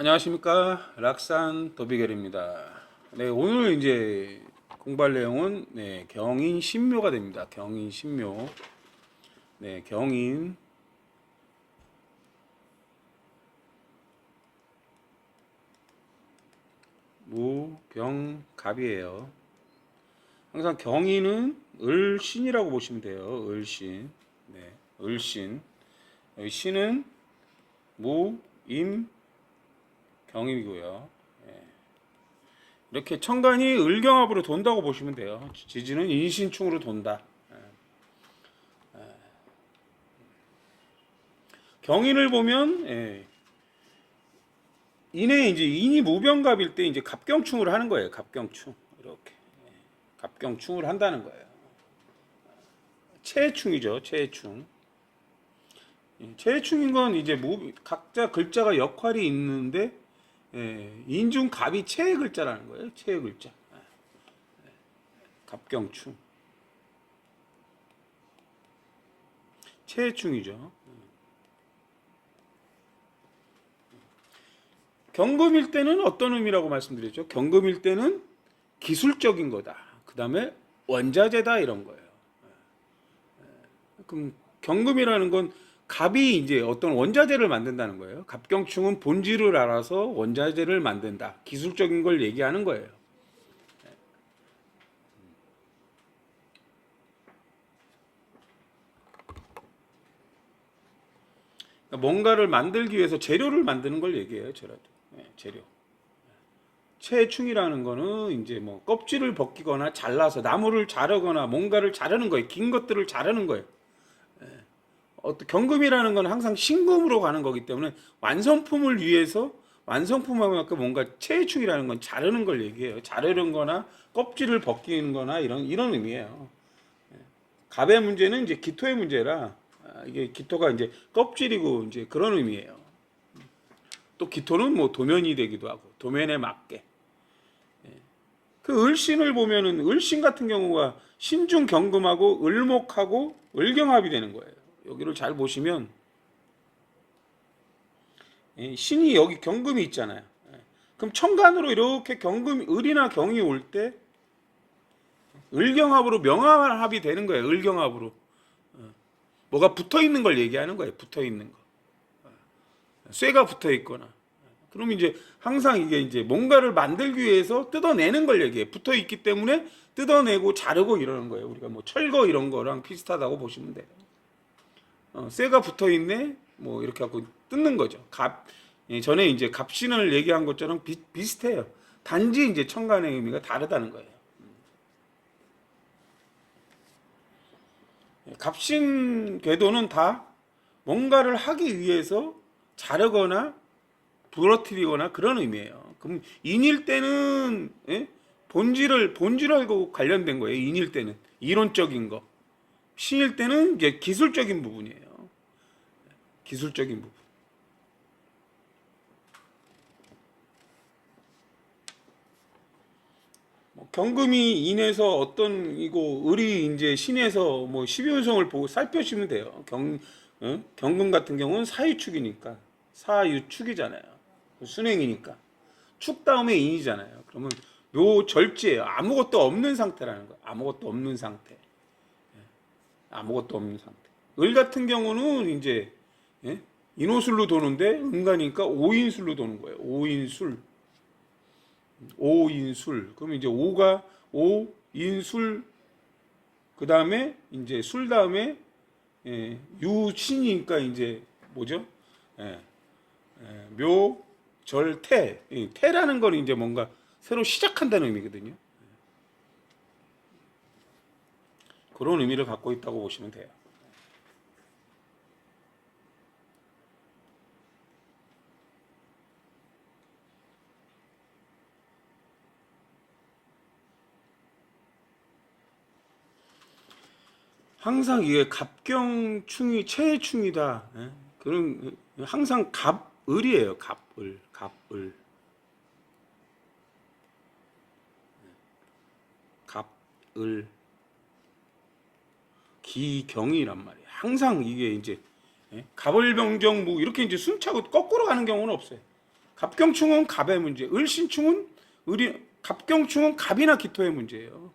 안녕하십니까. 락산 도비결입니다. 네, 오늘 이제 공부할 내용은 경인 신묘가 됩니다. 경인 신묘. 네, 경인 무병갑이에요. 항상 경인은 을신이라고 보시면 돼요. 을신. 네, 을신. 여기 신은 무, 임, 경이고요. 이렇게 천간이 을경합으로 돈다고 보시면 돼요. 지지는 인신충으로 돈다. 경인을 보면 인에 이제 인이 무병갑일 때 이제 갑경충을 하는 거예요. 갑경충 이렇게 갑경충을 한다는 거예요. 체충이죠. 체충. 체충인 건 이제 각자 글자가 역할이 있는데 인중 갑이 체의 글자라는 거예요. 체의 글자. 갑경충. 체충이죠. 경금일 때는 어떤 의미라고 말씀드렸죠? 경금일 때는 기술적인 거다. 그 다음에 원자재다 이런 거예요. 그럼 경금이라는 건 갑이 이제 어떤 원자재를 만든다는 거예요. 갑경충은 본질을 알아서 원자재를 만든다. 기술적인 걸 얘기하는 거예요. 뭔가를 만들기 위해서 재료를 만드는 걸 얘기해요. 재료. 체충이라는 거는 이제 뭐 껍질을 벗기거나 잘라서 나무를 자르거나 뭔가를 자르는 거예요. 긴 것들을 자르는 거예요. 경금이라는 건 항상 신금으로 가는 거기 때문에 완성품을 위해서 완성품하고 뭔가 체충이라는 건 자르는 걸 얘기해요. 자르는 거나 껍질을 벗기는 거나 이런 의미예요. 갑의 문제는 이제 기토의 문제라 이게 기토가 이제 껍질이고 이제 그런 의미예요. 또 기토는 뭐 도면이 되기도 하고 도면에 맞게. 그 을신을 보면은 을신 같은 경우가 신중 경금하고 을목하고 을경합이 되는 거예요. 여기를 잘 보시면 신이 여기 경금이 있잖아요. 그럼 천간으로 이렇게 경금 을이나 경이 올 때 을경합으로 명합이 되는 거예요. 을경합으로 뭐가 붙어 있는 걸 얘기하는 거예요. 붙어 있는 거. 쇠가 붙어 있거나. 그럼 이제 항상 이게 이제 뭔가를 만들기 위해서 뜯어내는 걸 얘기해. 붙어 있기 때문에 뜯어내고 자르고 이러는 거예요. 우리가 뭐 철거 이런 거랑 비슷하다고 보시면 돼요. 쇠가 붙어 있네. 뭐 이렇게 하고 뜯는 거죠. 전에 이제 갑신을 얘기한 것처럼 비슷해요. 단지 이제 천간의 의미가 다르다는 거예요. 갑신 궤도는 다 뭔가를 하기 위해서 자르거나 부러뜨리거나 그런 의미예요. 그럼 인일 때는 본질하고 관련된 거예요. 인일 때는 이론적인 거. 신일 때는 이제 기술적인 부분이에요. 기술적인 부분. 경금이 인에서 어떤 이고 을이 이제 신에서 뭐 12운성을 보고 살펴시면 돼요. 경금 같은 경우는 사유축이니까 사유축이잖아요. 순행이니까 축 다음에 인이잖아요. 그러면 요 절제예요. 아무것도 없는 상태라는 거예요. 아무것도 없는 상태. 아무것도 없는 상태. 을 같은 경우는 이제 인호술로 도는데 은가니까 오인술로 도는 거예요. 오인술. 오인술. 그럼 이제 오가 오인술 그 다음에 이제 술 다음에 유신이니까 이제 뭐죠? 묘, 절, 태. 태라는 건 이제 뭔가 새로 시작한다는 의미거든요. 그런 의미를 갖고 있다고 보시면 돼요. 항상 이게 갑경충이 최충이다. 그런 항상 갑을이에요. 갑을, 갑을, 갑을, 기경이란 말이에요. 항상 이게 이제 갑을병정무 이렇게 이제 순차고 거꾸로 가는 경우는 없어요. 갑경충은 갑의 문제, 을신충은 갑경충은 갑이나 기토의 문제예요.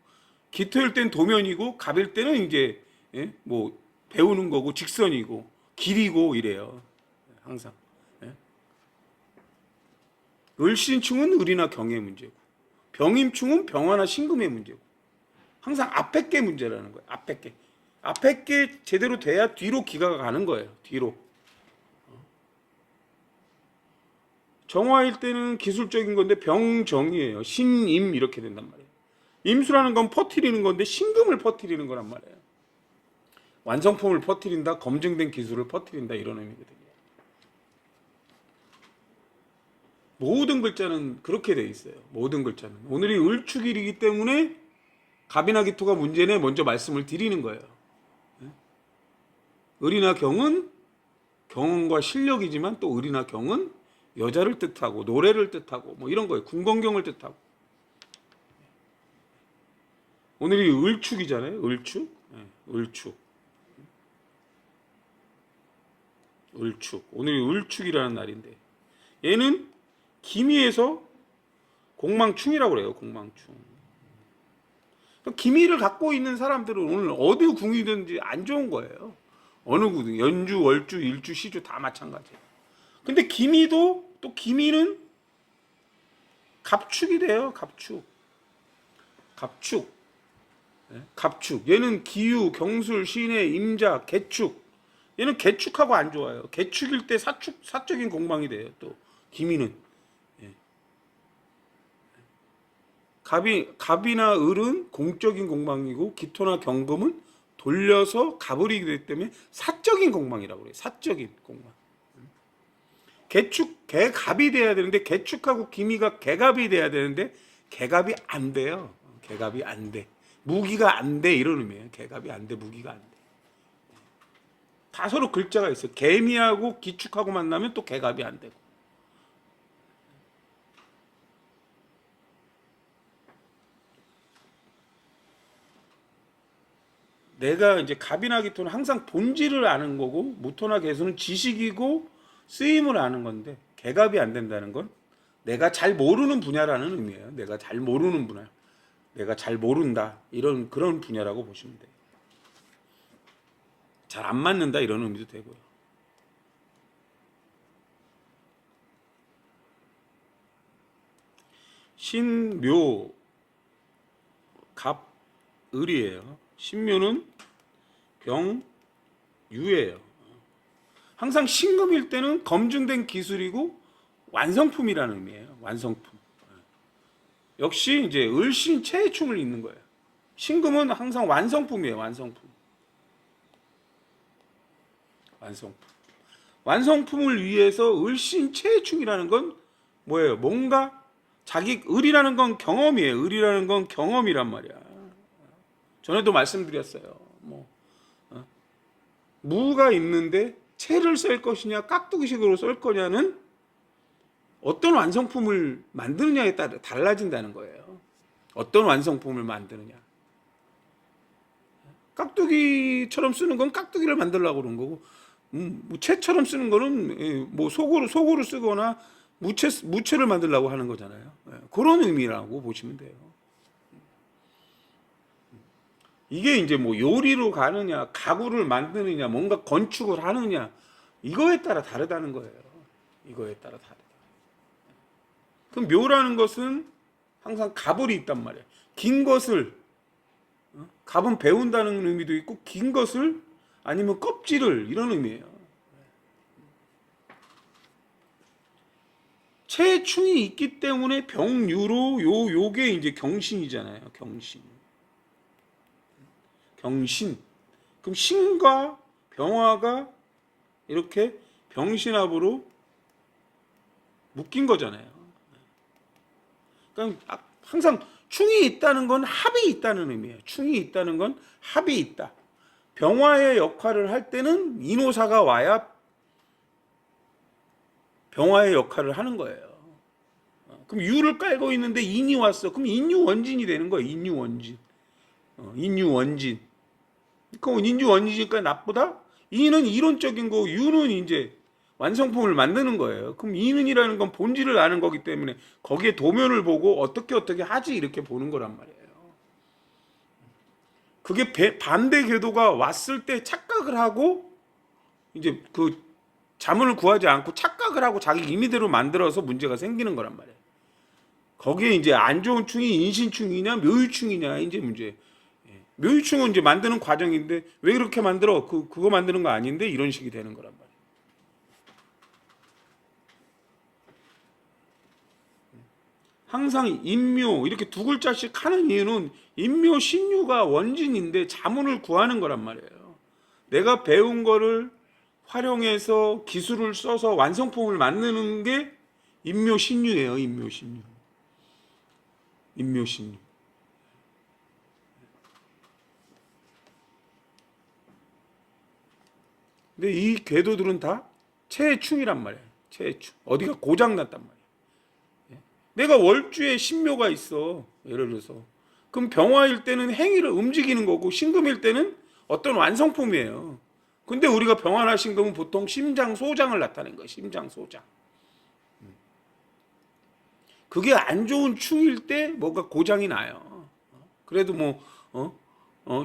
기토일 땐 도면이고 갑일 때는 이제 뭐 배우는 거고 직선이고 길이고 이래요. 항상. 을신충은 을이나 경의 문제고 병임충은 병화나 신금의 문제고 항상 앞에 게 문제라는 거예요. 앞에 게 제대로 돼야 뒤로 기가 가는 거예요. 뒤로. 정화일 때는 기술적인 건데 병정이에요. 신임 이렇게 된단 말이에요. 임수라는 건 퍼뜨리는 건데 신금을 퍼뜨리는 거란 말이에요. 완성품을 퍼뜨린다, 검증된 기술을 퍼뜨린다 이런 의미거든요. 모든 글자는 그렇게 돼 있어요. 모든 글자는. 오늘이 을축일이기 때문에 갑이나 기토가 문제네 먼저 말씀을 드리는 거예요. 을이나 경은 경험과 실력이지만 또 을이나 경은 여자를 뜻하고 노래를 뜻하고 뭐 이런 거예요. 궁건경을 뜻하고. 오늘이 을축이잖아요. 을축. 을축. 오늘이 을축이라는 날인데 얘는 기미에서 공망충이라고 그래요. 공망충. 기미를 갖고 있는 사람들은 오늘 어디 궁이든지 안 좋은 거예요. 어느 궁, 연주, 월주, 일주, 시주 다 마찬가지예요. 근데 기미도 또 기미는 갑축이 돼요. 갑축. 얘는 기유, 경술, 신해, 임자, 개축. 얘는 개축하고 안 좋아요. 개축일 때 사적인 공방이 돼요. 또 기미는. 갑이나 을은 공적인 공방이고 기토나 경금은 돌려서 갑을이기 되기 때문에 사적인 공방이라고 그래요. 사적인 공방. 개갑이 돼야 되는데 개축하고 기미가 개갑이 돼야 되는데 개갑이 안 돼요. 개갑이 안 돼. 무기가 안 돼 이런 의미예요. 개갑이 안 돼, 무기가 안 돼. 다 서로 글자가 있어요. 개미하고 기축하고 만나면 또 개갑이 안 되고. 내가 이제 갑이나 기토는 항상 본질을 아는 거고 무토나 개수는 지식이고 쓰임을 아는 건데 개갑이 안 된다는 건 내가 잘 모르는 분야라는 의미예요. 내가 잘 모르는 분야. 내가 잘 모른다. 그런 분야라고 보시면 돼요. 잘 안 맞는다 이런 의미도 되고요. 신묘 갑 을이에요. 신묘는 병유예요. 항상 신금일 때는 검증된 기술이고 완성품이라는 의미예요. 완성품. 역시 이제 을신 체해충을 잇는 거예요. 신금은 항상 완성품이에요. 완성품을 위해서 을신 체해충이라는 건 뭐예요? 뭔가 을이라는 건 경험이에요. 을이라는 건 경험이란 말이야. 전에도 말씀드렸어요. 무가 있는데 채를 쓸 것이냐 깍두기식으로 쓸 거냐는 어떤 완성품을 만드느냐에 따라 달라진다는 거예요. 어떤 완성품을 만드느냐. 깍두기처럼 쓰는 건 깍두기를 만들려고 그런 거고 무채처럼 쓰는 거는 뭐 속으로 쓰거나 무채를 만들려고 하는 거잖아요. 그런 의미라고 보시면 돼요. 이게 이제 뭐 요리로 가느냐, 가구를 만드느냐, 뭔가 건축을 하느냐 이거에 따라 다르다는 거예요. 이거에 따라 다르다. 그럼 묘라는 것은 항상 가불이 있단 말이에요. 긴 것을 갑은 배운다는 의미도 있고 긴 것을 아니면 껍질을 이런 의미예요. 체충이 있기 때문에 병유로 요게 이제 경신이잖아요. 경신. 그럼 신과 병화가 이렇게 병신합으로 묶인 거잖아요. 그러니까 항상 충이 있다는 건 합이 있다는 의미예요. 충이 있다는 건 합이 있다. 병화의 역할을 할 때는 인호사가 와야 병화의 역할을 하는 거예요. 그럼 유를 깔고 있는데 인이 왔어. 그럼 인유원진이 되는 거예요. 인유원진. 그럼 인유원진이니까 나쁘다? 인은 이론적인 거고 유는 이제 완성품을 만드는 거예요. 그럼 이는이라는 건 본질을 아는 거기 때문에 거기에 도면을 보고 어떻게 하지 이렇게 보는 거란 말이에요. 그게 반대 궤도가 왔을 때 착각을 하고 이제 그 자문을 구하지 않고 착각을 하고 자기 임의대로 만들어서 문제가 생기는 거란 말이에요. 거기에 이제 안 좋은 충이 인신충이냐 묘유충이냐 이제 문제. 묘유충은 이제 만드는 과정인데 왜 그렇게 만들어? 그거 만드는 거 아닌데 이런 식이 되는 거란 말이에요. 항상 인묘 이렇게 두 글자씩 하는 이유는 인묘 신유가 원진인데 자문을 구하는 거란 말이에요. 내가 배운 거를 활용해서 기술을 써서 완성품을 만드는 게 인묘 신유예요. 인묘 신유. 인묘 신유. 근데 이 궤도들은 다 체충이란 말이에요. 체충. 어디가 고장났단 말이에요. 내가 월주에 신묘가 있어. 예를 들어서. 그럼 병화일 때는 행위를 움직이는 거고 신금일 때는 어떤 완성품이에요. 근데 우리가 병화나 신금은 보통 심장, 소장을 나타낸 거예요. 심장, 소장. 그게 안 좋은 충일 때 뭐가 고장이 나요. 그래도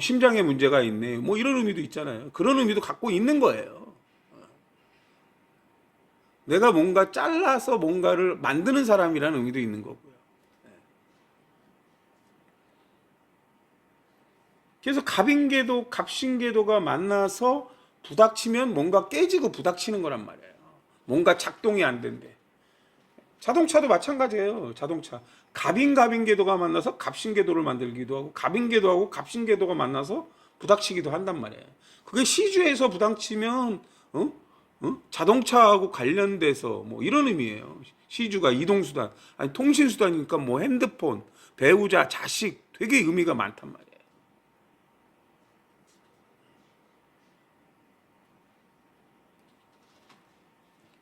심장에 문제가 있네. 뭐 이런 의미도 있잖아요. 그런 의미도 갖고 있는 거예요. 내가 뭔가 잘라서 뭔가를 만드는 사람이라는 의미도 있는 거고요. 그래서 갑인계도, 갑신계도가 만나서 부닥치면 뭔가 깨지고 부닥치는 거란 말이에요. 뭔가 작동이 안 된대. 자동차도 마찬가지예요. 자동차. 갑인계도가 만나서 갑신계도를 만들기도 하고 갑인계도하고 갑신계도가 만나서 부닥치기도 한단 말이에요. 그게 시주에서 부닥치면 자동차하고 관련돼서 뭐 이런 의미예요. 시주가 이동수단, 아니 통신수단이니까 뭐 핸드폰, 배우자, 자식 되게 의미가 많단 말이에요.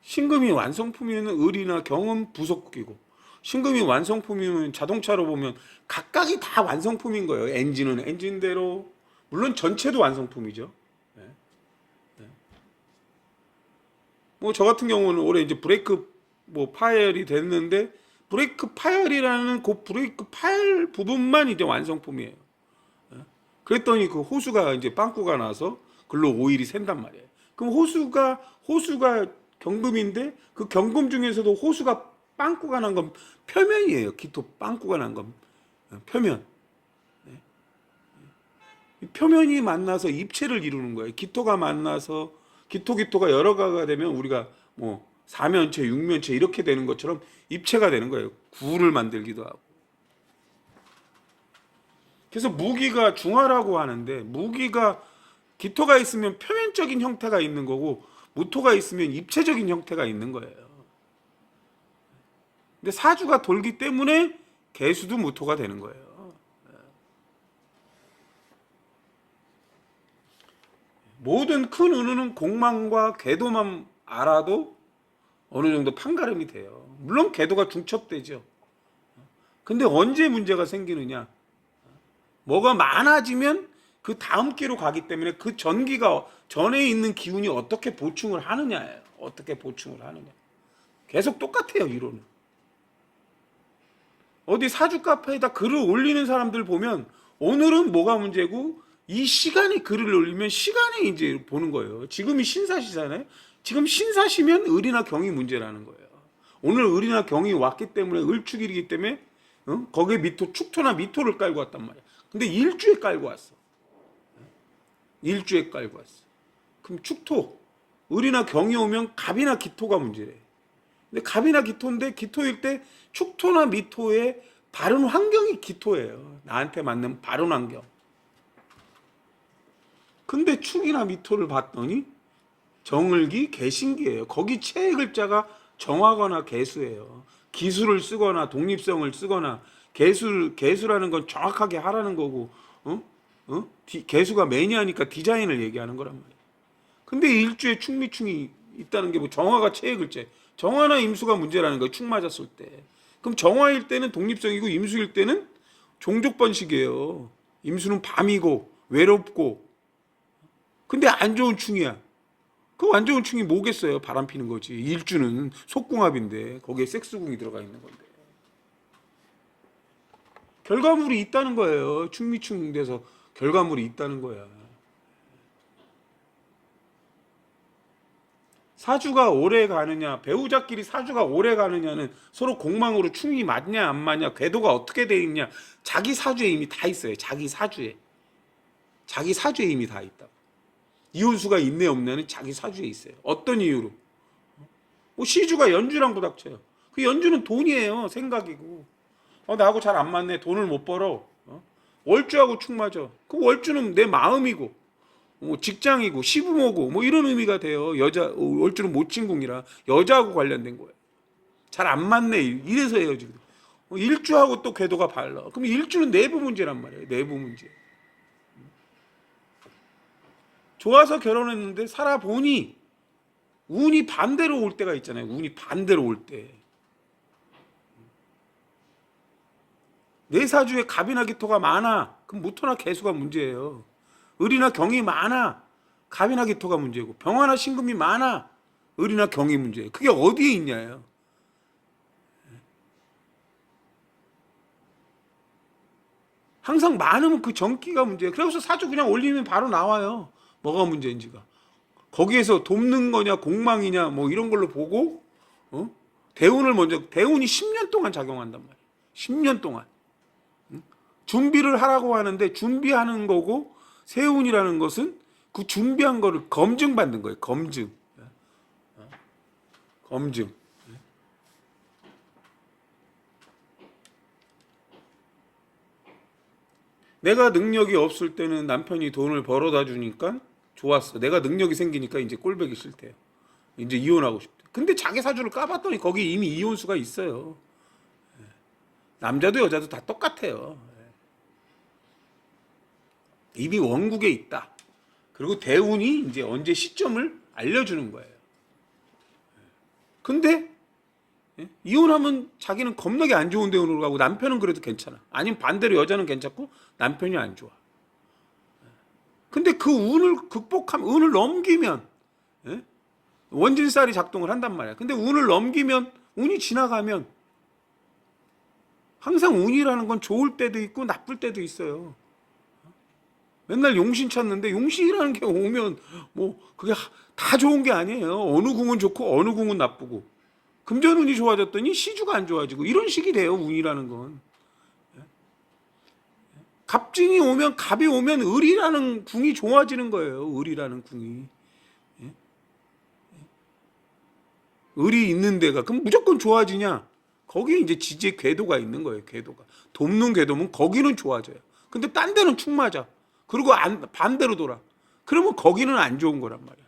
신금이 완성품이면 을이나 경은 부속기고 신금이 완성품이면 자동차로 보면 각각이 다 완성품인 거예요. 엔진은 엔진대로 물론 전체도 완성품이죠. 뭐 저 같은 경우는 올해 이제 브레이크 뭐 파열이 됐는데 브레이크 파열이라는 그 브레이크 파열 부분만 이제 완성품이에요. 그랬더니 그 호수가 이제 빵꾸가 나서 글로 오일이 샌단 말이에요. 그럼 호수가 경금인데 그 경금 중에서도 호수가 빵꾸가 난 건 표면이에요. 기토 빵꾸가 난 건 표면. 표면이 만나서 입체를 이루는 거예요. 기토가 만나서 기토가 여러 가가 되면 우리가 뭐 사면체, 육면체 이렇게 되는 것처럼 입체가 되는 거예요. 구를 만들기도 하고. 그래서 무기가 중화라고 하는데 무기가 기토가 있으면 표면적인 형태가 있는 거고 무토가 있으면 입체적인 형태가 있는 거예요. 근데 사주가 돌기 때문에 개수도 무토가 되는 거예요. 모든 큰 운은 공망과 궤도만 알아도 어느 정도 판가름이 돼요. 물론 궤도가 중첩되죠. 근데 언제 문제가 생기느냐? 뭐가 많아지면 그 다음 기로 가기 때문에 그 전기가 전에 있는 기운이 어떻게 보충을 하느냐예요. 어떻게 보충을 하느냐. 계속 똑같아요, 이론은. 어디 사주 카페에다 글을 올리는 사람들 보면 오늘은 뭐가 문제고 이 시간에 글을 올리면 시간에 이제 보는 거예요. 지금이 신사시잖아요. 지금 신사시면 을이나 경이 문제라는 거예요. 오늘 을이나 경이 왔기 때문에 을축일이기 때문에 거기에 미토, 축토나 미토를 깔고 왔단 말이야. 근데 일주에 깔고 왔어. 일주에 깔고 왔어. 그럼 축토, 을이나 경이 오면 갑이나 기토가 문제래. 근데 갑이나 기토인데 기토일 때 축토나 미토의 바른 환경이 기토예요. 나한테 맞는 바른 환경. 근데 축이나 미토를 봤더니 정을기, 개신기예요. 거기 체의 글자가 정하거나 개수예요. 기술을 쓰거나 독립성을 쓰거나 개수라는 건 정확하게 하라는 거고 개수가 매니아니까 디자인을 얘기하는 거란 말이에요. 근데 일주에 축미충이 있다는 게 뭐 정화가 체의 글자. 정화나 임수가 문제라는 거예요. 축 맞았을 때. 그럼 정화일 때는 독립성이고 임수일 때는 종족번식이에요. 임수는 밤이고 외롭고 근데 안 좋은 충이야. 그 완전 충이 뭐겠어요? 바람 피는 거지. 일주는 속궁합인데 거기에 섹스궁이 들어가 있는 건데. 결과물이 있다는 거예요. 충미충 돼서 결과물이 있다는 거야. 사주가 오래 가느냐, 배우자끼리 사주가 오래 가느냐는 서로 공망으로 충이 맞냐 안 맞냐, 궤도가 어떻게 돼 있냐, 자기 사주에 이미 다 있어요. 자기 사주에 이미 다 있다. 이혼수가 있네 없네는 자기 사주에 있어요. 어떤 이유로? 뭐 시주가 연주랑 부닥쳐요. 그 연주는 돈이에요. 생각이고. 나하고 잘 안 맞네. 돈을 못 벌어. 월주하고 축 맞아. 그 월주는 내 마음이고, 뭐 직장이고, 시부모고, 뭐 이런 의미가 돼요. 월주는 모친궁이라 여자하고 관련된 거예요. 잘 안 맞네. 이래서 헤어지거든. 일주하고 또 궤도가 발라. 그럼 일주는 내부 문제란 말이에요. 내부 문제. 좋아서 결혼했는데 살아보니 운이 반대로 올 때가 있잖아요. 운이 반대로 올 때. 내 사주에 갑이나 기토가 많아. 그럼 무토나 개수가 문제예요. 을이나 경이 많아. 갑이나 기토가 문제고, 병화나 신금이 많아. 을이나 경이 문제예요. 그게 어디에 있냐예요. 항상 많으면 그 정기가 문제예요. 그래서 사주 그냥 올리면 바로 나와요. 뭐가 문제인지가. 거기에서 돕는 거냐 공망이냐 뭐 이런 걸로 보고, 대운을 먼저, 대운이 10년 동안 작용한단 말이에요. 10년 동안. 준비를 하라고 하는데 준비하는 거고, 세운이라는 것은 그 준비한 거를 검증받는 거예요. 검증. 내가 능력이 없을 때는 남편이 돈을 벌어다 주니까 좋았어. 내가 능력이 생기니까 이제 꼴보기 싫대요. 이제 이혼하고 싶대. 근데 자기 사주를 까봤더니 거기 이미 이혼수가 있어요. 남자도 여자도 다 똑같아요. 이미 원국에 있다. 그리고 대운이 이제 언제 시점을 알려주는 거예요. 근데 이혼하면 자기는 겁나게 안 좋은 대운으로 가고, 남편은 그래도 괜찮아. 아니면 반대로 여자는 괜찮고 남편이 안 좋아. 근데 그 운을 극복하면, 운을 넘기면, 원진살이 작동을 한단 말이야. 근데 운을 넘기면, 운이 지나가면, 항상 운이라는 건 좋을 때도 있고 나쁠 때도 있어요. 맨날 용신 찾는데 용신이라는 게 오면 뭐 그게 다 좋은 게 아니에요. 어느 궁은 좋고 어느 궁은 나쁘고, 금전운이 좋아졌더니 시주가 안 좋아지고, 이런 식이 돼요. 운이라는 건. 갑진이 오면, 갑이 오면 을이라는 궁이 좋아지는 거예요. 을이라는 궁이. 을이 있는 데가 그럼 무조건 좋아지냐? 거기에 이제 지지의 궤도가 있는 거예요. 궤도가. 돕는 궤도면 거기는 좋아져요. 근데 딴 데는 축 맞아. 그리고 반대로 돌아. 그러면 거기는 안 좋은 거란 말이야.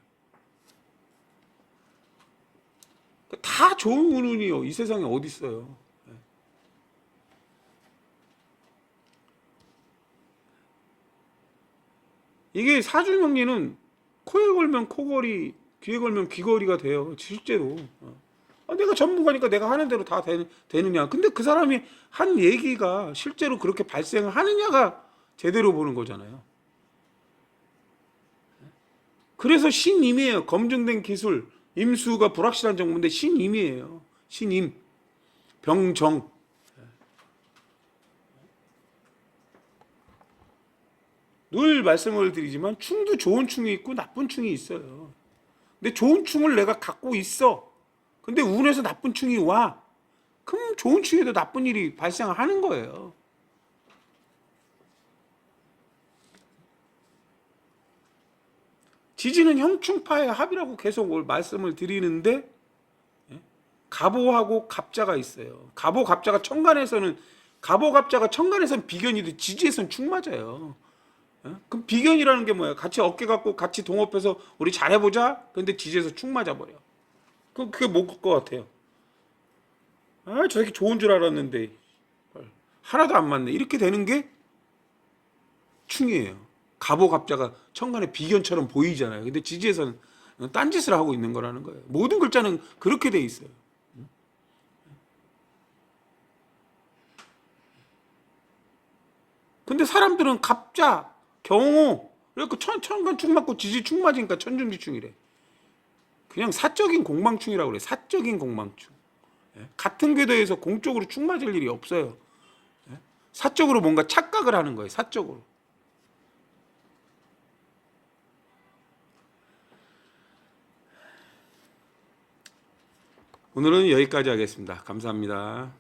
다 좋은 운이요. 이 세상에 어디 있어요? 이게 사주명리는 코에 걸면 코걸이, 귀에 걸면 귀걸이가 돼요. 실제로. 내가 전문가니까 내가 하는 대로 다 되느냐. 근데 그 사람이 한 얘기가 실제로 그렇게 발생하느냐가 제대로 보는 거잖아요. 그래서 신임이에요. 검증된 기술. 임수가 불확실한 정보인데 신임이에요. 신임. 병정. 늘 말씀을 드리지만 충도 좋은 충이 있고 나쁜 충이 있어요. 근데 좋은 충을 내가 갖고 있어. 근데 운에서 나쁜 충이 와. 그럼 좋은 충에도 나쁜 일이 발생하는 거예요. 지지는 형충파의 합이라고 계속 말씀을 드리는데, 갑오하고 갑자가 있어요. 갑오 갑자가 천간에서는, 갑오 갑자가 천간에서는 비견이도 지지에서는 충 맞아요. 그럼 비견이라는 게 뭐예요? 같이 어깨 갖고 같이 동업해서 우리 잘해보자. 근데 지지에서 축 맞아버려. 그게 뭘 것 같아요? 저 새끼 좋은 줄 알았는데 하나도 안 맞네. 이렇게 되는 게 충이에요. 갑오갑자가 천간에 비견처럼 보이잖아요. 근데 지지에서는 딴짓을 하고 있는 거라는 거예요. 모든 글자는 그렇게 돼 있어요. 근데 사람들은 갑자, 경호, 그래갖고 천간 축 맞고 지지 축 맞으니까 천중지충이래. 그냥 사적인 공방충이라고 그래요. 사적인 공방충. 예? 같은 궤도에서 공적으로 충 맞을 일이 없어요. 예? 사적으로 뭔가 착각을 하는 거예요. 사적으로. 오늘은 여기까지 하겠습니다. 감사합니다.